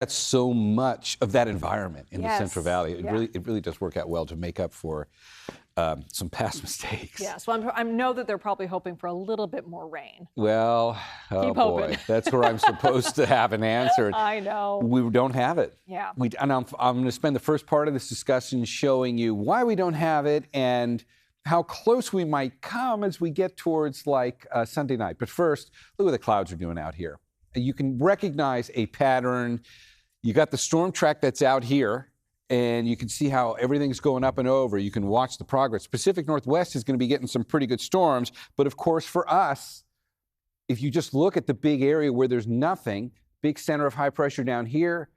That's so much of that environment in the Central Yes. Valley. Yeah. It really does work out well to make up for some past mistakes. Yeah. So I know that they're probably hoping for a little bit more rain. Well, oh Keep hoping. boy, that's where I'm supposed to have an answer. I know. We don't have it. Yeah. And I'm going to spend the first part of this discussion showing you why we don't have it and how close we might come as we get towards like Sunday night. But first, look what the clouds are doing out here. You can recognize a pattern. You got the storm track that's out here, and you can see how everything's going up and over. You can watch the progress. Pacific Northwest is going to be getting some pretty good storms. But of course, for us, if you just look at the big area where there's nothing, big center of high pressure down here,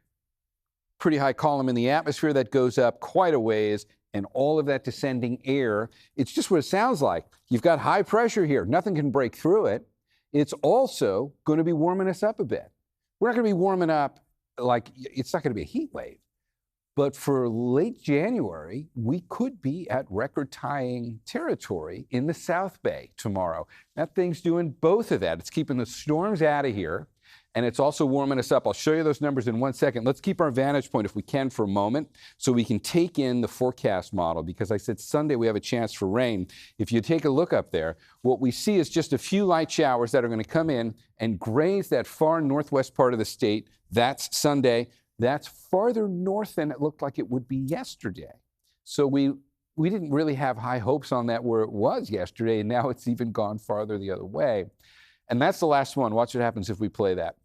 pretty high column in the atmosphere that goes up quite a ways, and all of that descending air, it's just what it sounds like. You've got high pressure here. Nothing can break through it. It's also going to be warming us up a bit. We're not going to be warming up like it's not going to be a heat wave. But for late January, we could be at record-tying territory in the South Bay tomorrow. That thing's doing both of that. It's keeping the storms out of here, and it's also warming us up. I'll show you those numbers in 1 second. Let's keep our vantage point, if we can, for a moment, so we can take in the forecast model, because I said Sunday we have a chance for rain. If you take a look up there, what we see is just a few light showers that are going to come in and graze that far northwest part of the state. That's Sunday. That's farther north than it looked like it would be yesterday. So we didn't really have high hopes on that where it was yesterday, and now it's even gone farther the other way. And that's the last one. Watch what happens if we play that.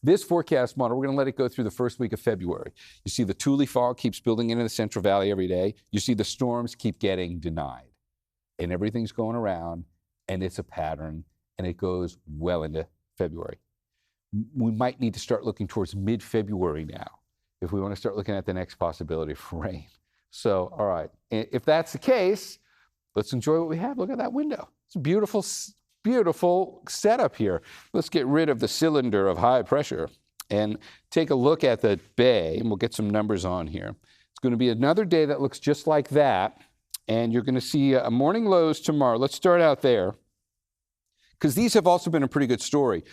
This forecast model, we're going to let it go through the first week of February. You see the Thule fog keeps building into the Central Valley every day. You see the storms keep getting denied. And everything's going around, and it's a pattern, and it goes well into February. We might need to start looking towards mid-February now if we want to start looking at the next possibility for rain. So, all right, if that's the case, let's enjoy what we have. Look at that window. It's a beautiful, beautiful setup here. Let's get rid of the cylinder of high pressure and take a look at the bay, and we'll get some numbers on here. It's going to be another day that looks just like that, and you're going to see a morning lows tomorrow. Let's start out there, because these have also been a pretty good story.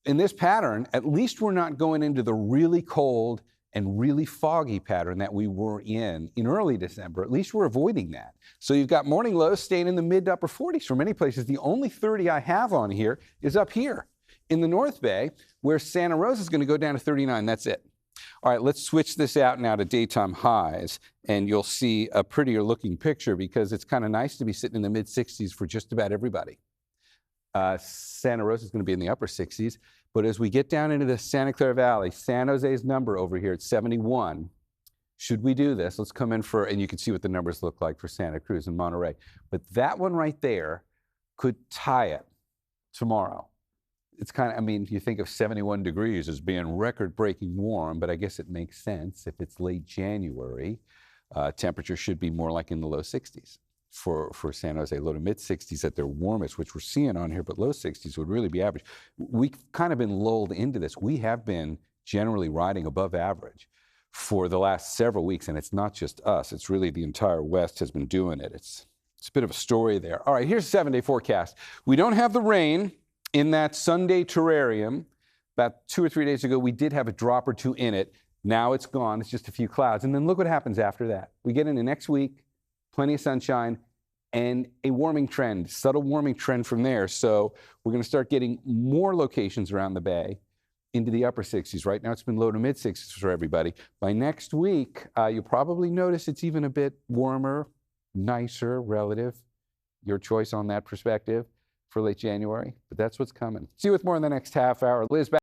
In this pattern, at least we're not going into the really cold and really foggy pattern that we were in early December. At least we're avoiding that. So you've got morning lows staying in the mid to upper 40s for many places. The only 30 I have on here is up here in the North Bay, where Santa Rosa is going to go down to 39. That's it. All right, let's switch this out now to daytime highs, and you'll see a prettier looking picture, because it's kind of nice to be sitting in the mid 60s for just about everybody. Santa Rosa is going to be in the upper 60s. But as we get down into the Santa Clara Valley, San Jose's number over here at 71. Should we do this? Let's come in for, and you can see what the numbers look like for Santa Cruz and Monterey. But that one right there could tie it tomorrow. It's kind of, I mean, you think of 71 degrees as being record-breaking warm, but I guess it makes sense. If it's late January, temperature should be more like in the low 60s. For San Jose, low to mid 60s at their warmest, which we're seeing on here, but low 60s would really be average. We've kind of been lulled into this. We have been generally riding above average for the last several weeks, and it's not just us. It's really the entire West has been doing it. It's a bit of a story there. All right, here's a 7-day forecast. We don't have the rain in that Sunday terrarium. About 2 or 3 days ago, we did have a drop or two in it. Now it's gone. It's just a few clouds. And then look what happens after that. We get into next week, plenty of sunshine, and a warming trend, subtle warming trend from there. So we're going to start getting more locations around the bay into the upper 60s. Right now it's been low to mid 60s for everybody. By next week, you'll probably notice it's even a bit warmer, nicer relative. Your choice on that perspective for late January, but that's what's coming. See you with more in the next half hour. Liz, back